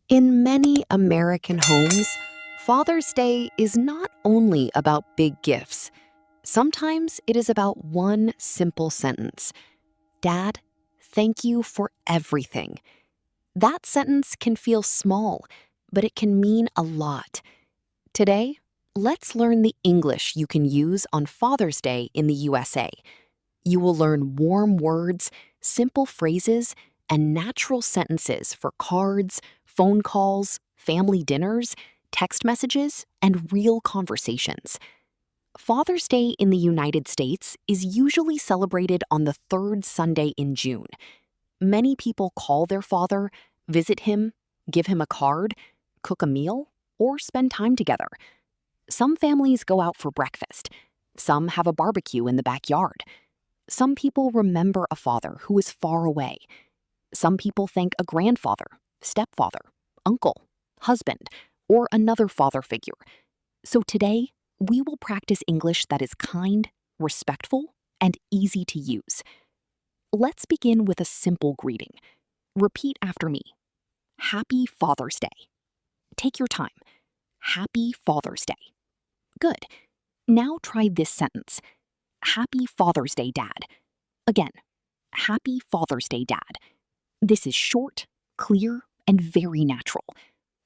In many American homes, Father's Day is not only about big gifts. Sometimes it is about one simple sentence: Dad, thank you for everything. That sentence can feel small, but it can mean a lot. Today, let's learn the English you can use on Father's Day in the USA. You will learn warm words, simple phrases, and natural sentences for cards, phone calls, family dinners, text messages, and real conversations. Father's Day in the United States is usually celebrated on the third Sunday in June. Many people call their father, visit him, give him a card, cook a meal, or spend time together. Some families go out for breakfast. Some have a barbecue in the backyard. Some people remember a father who is far away. Some people thank a grandfather, stepfather, uncle, husband, or another father figure. So today, we will practice English that is kind, respectful, and easy to use. Let's begin with a simple greeting. Repeat after me. Happy Father's Day. Take your time. Happy Father's Day. Good. Now try this sentence. Happy Father's Day, Dad. Again, Happy Father's Day, Dad. This is short, clear, and very natural.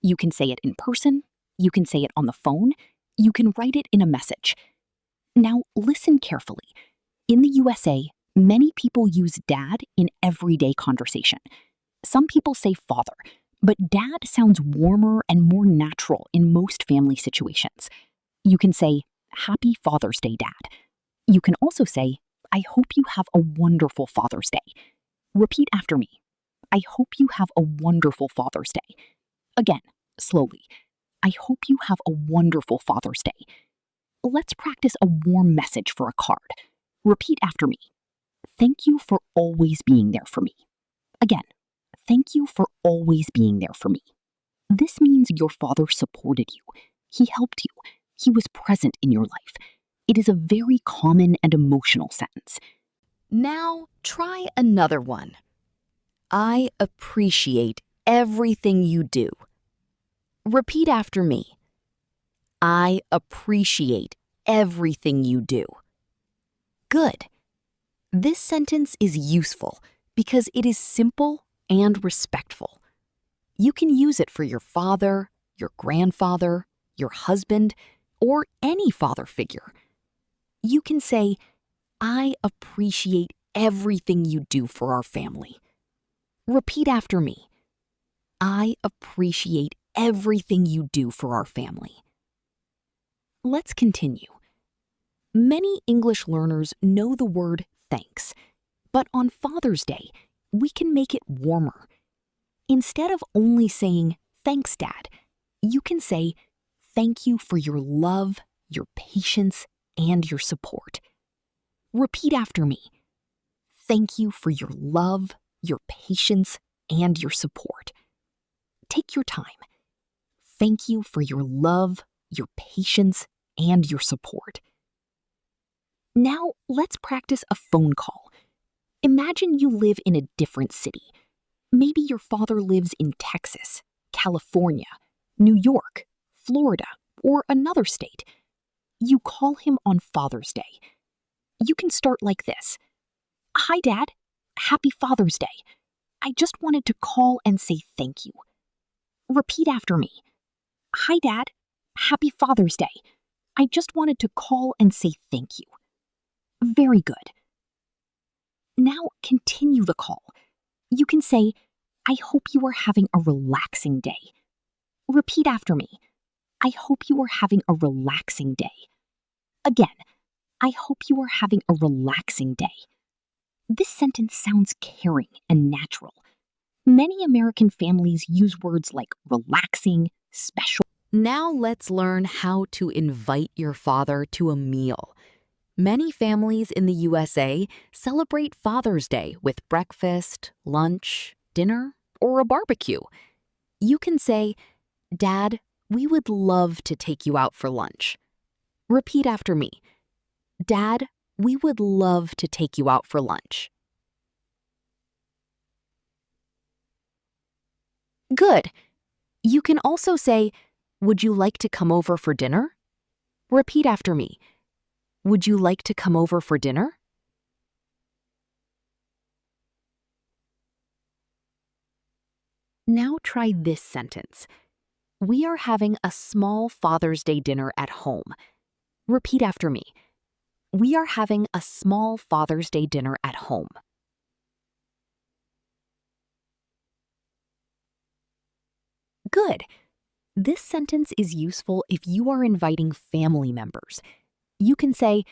You can say it in person, you can say it on the phone, you can write it in a message. Now listen carefully. In the USA, many people use dad in everyday conversation. Some people say father, but dad sounds warmer and more natural in most family situations. You can say, Happy Father's Day, Dad. You can also say, I hope you have a wonderful Father's Day. Repeat after me. I hope you have a wonderful Father's Day. Again, slowly. I hope you have a wonderful Father's Day. Let's practice a warm message for a card. Repeat after me. Thank you for always being there for me. Again, thank you for always being there for me. This means your father supported you. He helped you. He was present in your life. It is a very common and emotional sentence. Now, try another one. I appreciate everything you do. Repeat after me. I appreciate everything you do. Good. This sentence is useful because it is simple and respectful. You can use it for your father, your grandfather, your husband, or any father figure. You can say, I appreciate everything you do for our family. Repeat after me. I appreciate everything you do for our family. Let's continue. Many English learners know the word thanks, but on Father's Day, we can make it warmer. Instead of only saying, thanks, Dad, you can say, thank you for your love, your patience, and your support. Repeat after me. Thank you for your love, your patience, and your support. Take your time. Thank you for your love, your patience, and your support. Now, let's practice a phone call. Imagine you live in a different city. Maybe your father lives in Texas, California, New York, Florida, or another state. You call him on Father's Day. You can start like this. Hi, Dad. Happy Father's Day. I just wanted to call and say thank you. Repeat after me. Hi, Dad. Happy Father's Day. I just wanted to call and say thank you. Very good. Now continue the call. You can say, I hope you are having a relaxing day. Repeat after me. I hope you are having a relaxing day. Again, I hope you are having a relaxing day. This sentence sounds caring and natural. Many American families use words like relaxing, special. Now let's learn how to invite your father to a meal. Many families in the USA celebrate Father's Day with breakfast, lunch, dinner, or a barbecue. You can say, Dad, we would love to take you out for lunch. Repeat after me. Dad, we would love to take you out for lunch. Good. You can also say, "Would you like to come over for dinner?" Repeat after me. Would you like to come over for dinner? Now try this sentence. We are having a small Father's Day dinner at home. Repeat after me. We are having a small Father's Day dinner at home. Good. This sentence is useful if you are inviting family members. You can say,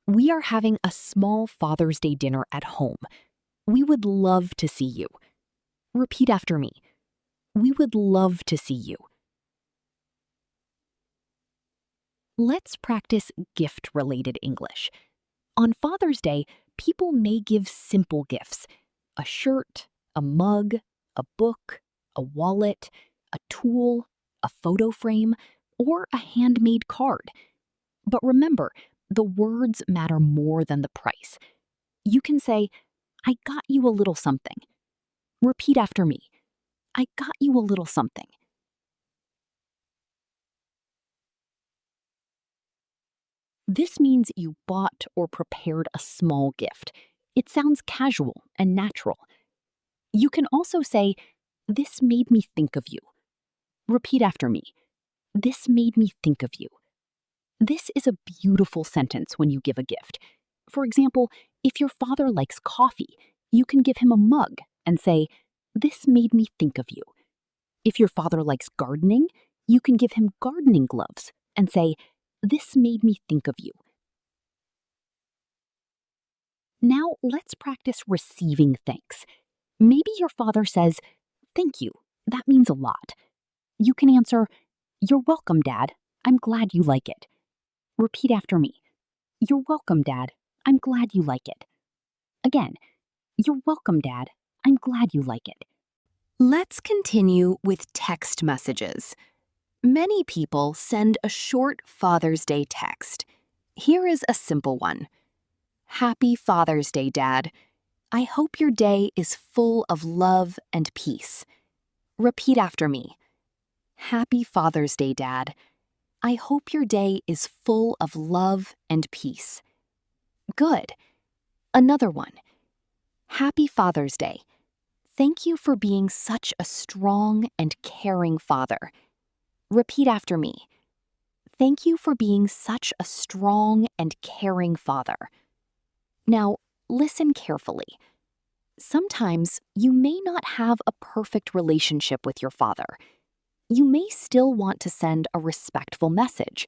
"We are having a small Father's Day dinner at home. We would love to see you." Repeat after me. We would love to see you. Let's practice gift-related English. On Father's Day, people may give simple gifts: a shirt, a mug, a book, a wallet, a tool, a photo frame, or a handmade card. But remember, the words matter more than the price. You can say, "I got you a little something." Repeat after me. I got you a little something. This means you bought or prepared a small gift. It sounds casual and natural. You can also say, "This made me think of you." Repeat after me. This made me think of you. This is a beautiful sentence when you give a gift. For example, if your father likes coffee, you can give him a mug and say, "This made me think of you." If your father likes gardening, you can give him gardening gloves and say, "This made me think of you." Now let's practice receiving thanks. Maybe your father says, "Thank you, that means a lot." You can answer, "You're welcome, Dad. I'm glad you like it." Repeat after me. "You're welcome, Dad. I'm glad you like it." Again, "You're welcome, Dad. I'm glad you like it." Let's continue with text messages. Many people send a short Father's Day text. Here is a simple one. Happy Father's Day, Dad. I hope your day is full of love and peace. Repeat after me. Happy Father's Day, Dad. I hope your day is full of love and peace. Good. Another one. Happy Father's Day. Thank you for being such a strong and caring father. Repeat after me. Thank you for being such a strong and caring father. Now, listen carefully. Sometimes you may not have a perfect relationship with your father. You may still want to send a respectful message.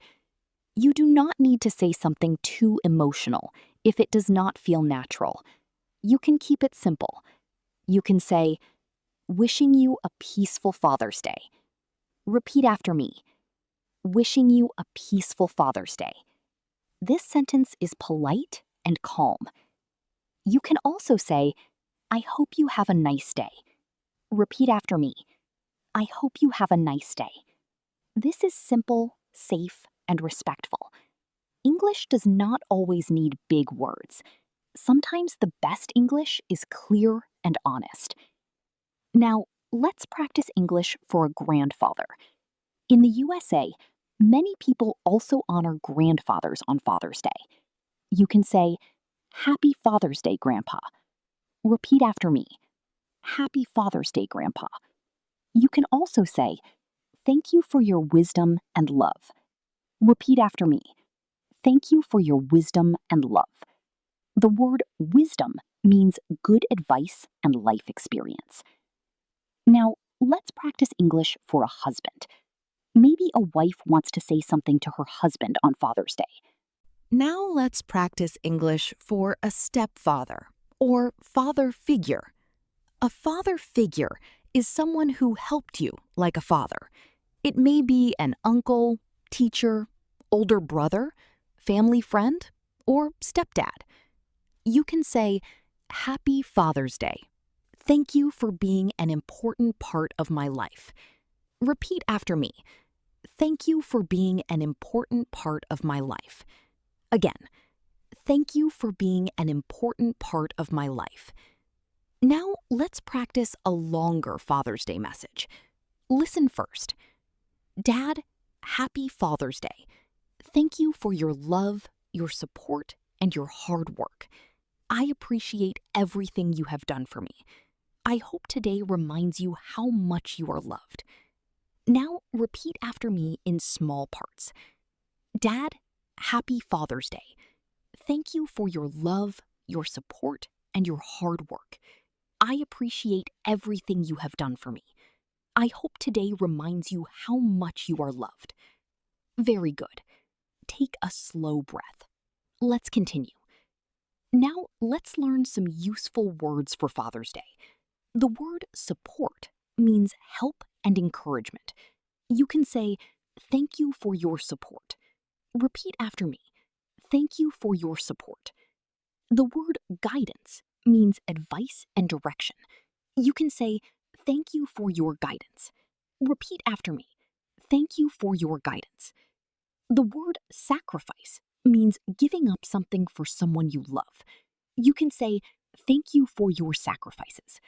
You do not need to say something too emotional if it does not feel natural. You can keep it simple. You can say, "Wishing you a peaceful Father's Day." Repeat after me. Wishing you a peaceful Father's Day. This sentence is polite and calm. You can also say, "I hope you have a nice day." Repeat after me. I hope you have a nice day. This is simple, safe, and respectful. English does not always need big words. Sometimes the best English is clear and honest. Now, let's practice English for a grandfather. In the USA, many people also honor grandfathers on Father's Day. You can say, "Happy Father's Day, Grandpa." Repeat after me. Happy Father's Day, Grandpa. You can also say, "Thank you for your wisdom and love." Repeat after me. Thank you for your wisdom and love. The word wisdom means good advice and life experience. Now, let's practice English for a husband. Maybe a wife wants to say something to her husband on Father's Day. Now let's practice English for a stepfather or father figure. A father figure is someone who helped you like a father. It may be an uncle, teacher, older brother, family friend, or stepdad. You can say, "Happy Father's Day. Thank you for being an important part of my life." Repeat after me. Thank you for being an important part of my life. Again, thank you for being an important part of my life. Now let's practice a longer Father's Day message. listen first. Dad, happy Father's Day. Thank you for your love, your support, and your hard work. I appreciate everything you have done for me. I hope today reminds you how much you are loved. Now repeat after me in small parts. Dad, happy Father's Day. Thank you for your love, your support, and your hard work. I appreciate everything you have done for me. I hope today reminds you how much you are loved. Very good. Take a slow breath. Let's continue. Now let's learn some useful words for Father's Day. The word support means help and encouragement. You can say, thank you for your support. Repeat after me. Thank you for your support. The word guidance means advice and direction. You can say, thank you for your guidance. Repeat after me. Thank you for your guidance. The word sacrifice means giving up something for someone you love. You can say, thank you for your sacrifices.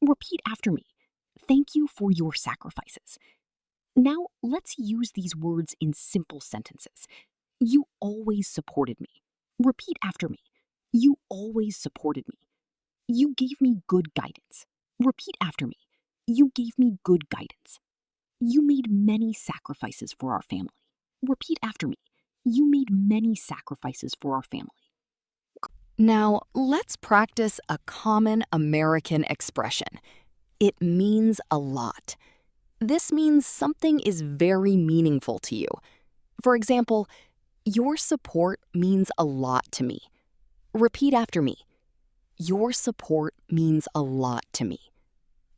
Repeat after me. Thank you for your sacrifices. Now let's use these words in simple sentences. You always supported me. Repeat after me. You always supported me. You gave me good guidance. Repeat after me. You gave me good guidance. You made many sacrifices for our family. Repeat after me. You made many sacrifices for our family. Now, let's practice a common American expression. It means a lot. This means something is very meaningful to you. For example, your support means a lot to me. Repeat after me. Your support means a lot to me.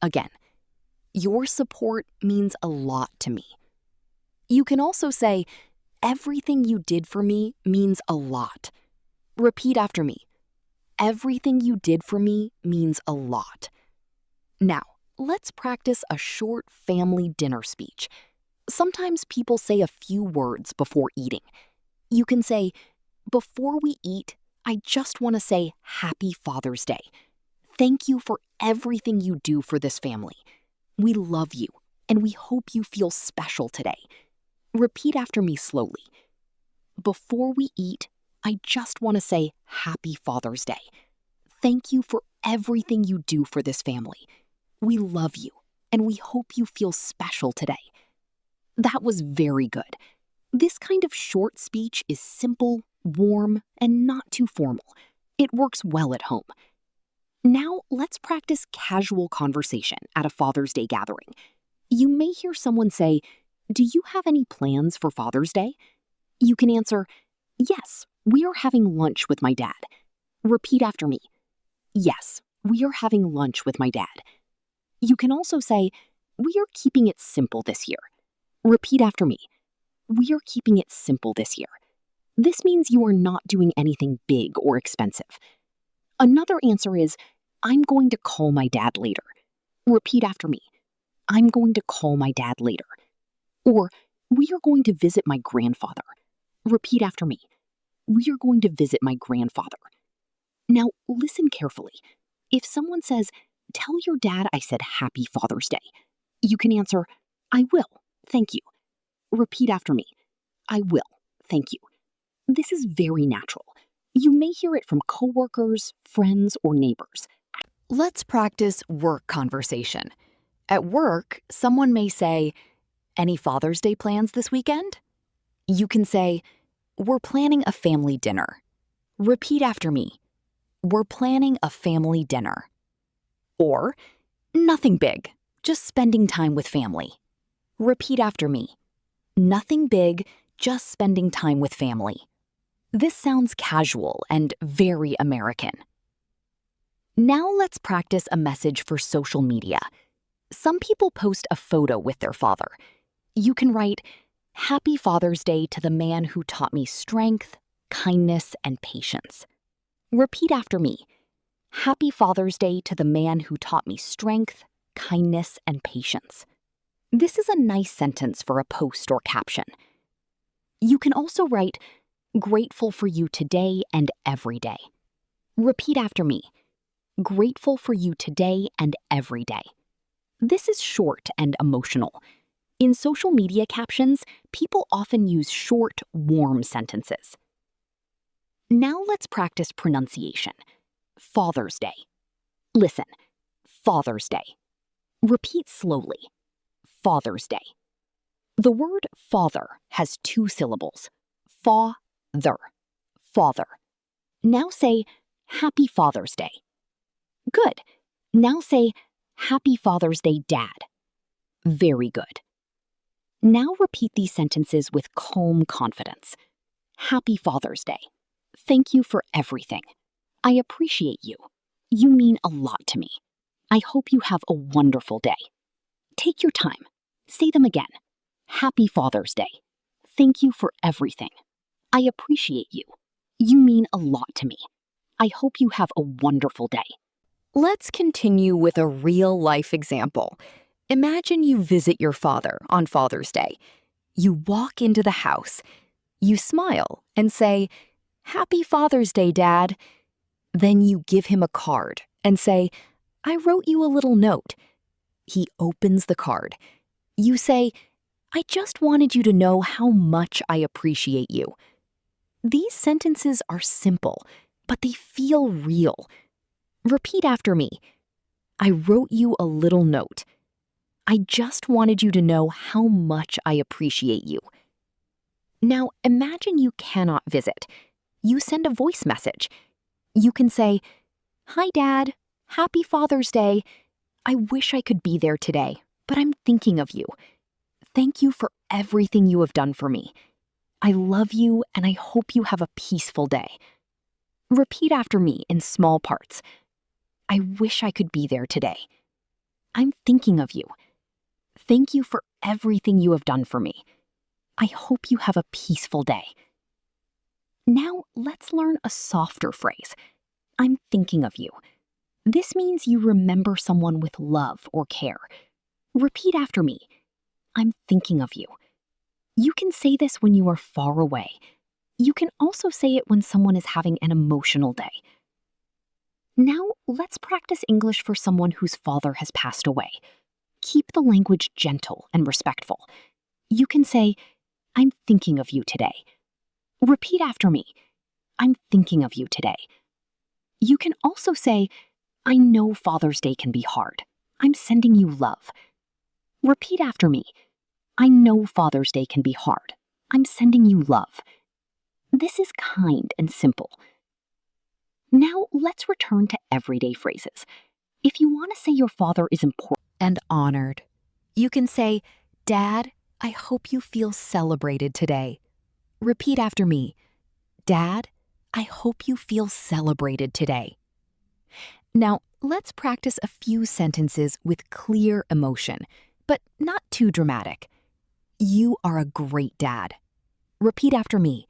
Again, your support means a lot to me. You can also say, everything you did for me means a lot. Repeat after me. Everything you did for me means a lot. Now, let's practice a short family dinner speech. Sometimes people say a few words before eating. You can say, before we eat, I just want to say Happy Father's Day. Thank you for everything you do for this family. We love you, and we hope you feel special today. Repeat after me slowly. Before we eat, I just want to say Happy Father's Day. Thank you for everything you do for this family. We love you, and we hope you feel special today. That was very good. This kind of short speech is simple, warm, and not too formal. It works well at home. Now let's practice casual conversation at a Father's Day gathering. You may hear someone say, do you have any plans for Father's Day? You can answer, yes, we are having lunch with my dad. Repeat after me. Yes, we are having lunch with my dad. You can also say, we are keeping it simple this year. Repeat after me. We are keeping it simple this year. This means you are not doing anything big or expensive. Another answer is, I'm going to call my dad later. Repeat after me. I'm going to call my dad later. Or, we are going to visit my grandfather. Repeat after me. We are going to visit my grandfather. Now, listen carefully. If someone says, tell your dad I said Happy Father's Day, you can answer, I will, thank you. Repeat after me. I will, thank you. This is very natural. You may hear it from coworkers, friends, or neighbors. Let's practice work conversation. At work, someone may say, any Father's Day plans this weekend? You can say, we're planning a family dinner. Repeat after me. We're planning a family dinner. Or, nothing big, just spending time with family. Repeat after me. Nothing big, just spending time with family. This sounds casual and very American. Now let's practice a message for social media. Some people post a photo with their father. You can write, Happy Father's Day to the man who taught me strength, kindness, and patience. Repeat after me. Happy Father's Day to the man who taught me strength, kindness, and patience. This is a nice sentence for a post or caption. You can also write, grateful for you today and every day. Repeat after me. Grateful for you today and every day. This is short and emotional. In social media captions, people often use short, warm sentences. Now let's practice pronunciation. Father's Day. Listen, Father's Day. Repeat slowly. Father's Day. The word father has 2 syllables. Fa-ther. Father. Now say, Happy Father's Day. Good. Now say, Happy Father's Day, Dad. Very good. Now repeat these sentences with calm confidence. Happy Father's Day. Thank you for everything. I appreciate you. You mean a lot to me. I hope you have a wonderful day. Take your time. Say them again. Happy Father's Day. Thank you for everything. I appreciate you. You mean a lot to me. I hope you have a wonderful day. Let's continue with a real-life example. Imagine you visit your father on Father's Day. You walk into the house. You smile and say, Happy Father's Day, Dad. Then you give him a card and say, I wrote you a little note. He opens the card. You say, I just wanted you to know how much I appreciate you. These sentences are simple, but they feel real. Repeat after me. I wrote you a little note. I just wanted you to know how much I appreciate you. Now imagine you cannot visit. You send a voice message. You can say, Hi, Dad. Happy Father's Day. I wish I could be there today, but I'm thinking of you. Thank you for everything you have done for me. I love you and I hope you have a peaceful day. Repeat after me in small parts. I wish I could be there today. I'm thinking of you. Thank you for everything you have done for me. I hope you have a peaceful day. Now let's learn a softer phrase. I'm thinking of you. This means you remember someone with love or care. Repeat after me. I'm thinking of you. You can say this when you are far away. You can also say it when someone is having an emotional day. Now let's practice English for someone whose father has passed away. Keep the language gentle and respectful. You can say, I'm thinking of you today. Repeat after me. I'm thinking of you today. You can also say, I know Father's Day can be hard. I'm sending you love. Repeat after me. I know Father's Day can be hard. I'm sending you love. This is kind and simple. Now let's return to everyday phrases. If you want to say your father is important and honored, you can say, Dad, I hope you feel celebrated today. Repeat after me. Dad, I hope you feel celebrated today. Now, let's practice a few sentences with clear emotion, but not too dramatic. You are a great dad. Repeat after me.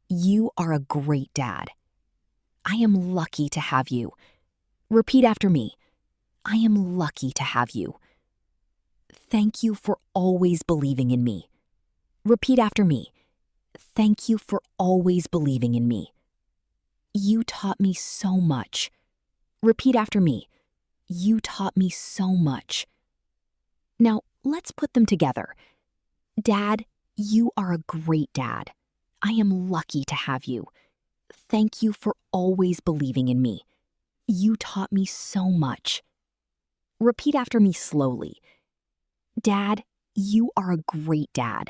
You are a great dad. I am lucky to have you. Repeat after me. I am lucky to have you. Thank you for always believing in me. Repeat after me. Thank you for always believing in me. You taught me so much. Repeat after me. You taught me so much. Now, let's put them together. Dad, you are a great dad. I am lucky to have you. Thank you for always believing in me. You taught me so much. Repeat after me slowly. Dad, you are a great dad.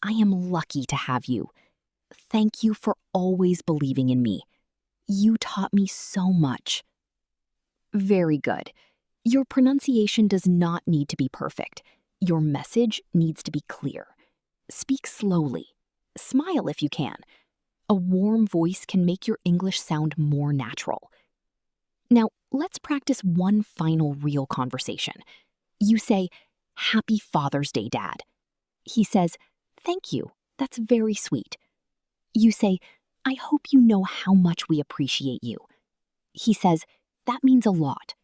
I am lucky to have you. Thank you for always believing in me. You taught me so much. Very good. Your pronunciation does not need to be perfect. Your message needs to be clear. Speak slowly. Smile if you can. A warm voice can make your English sound more natural. Now, let's practice one final real conversation. You say, Happy Father's Day, Dad. He says, Thank you. That's very sweet. You say, I hope you know how much we appreciate you. He says, That means a lot.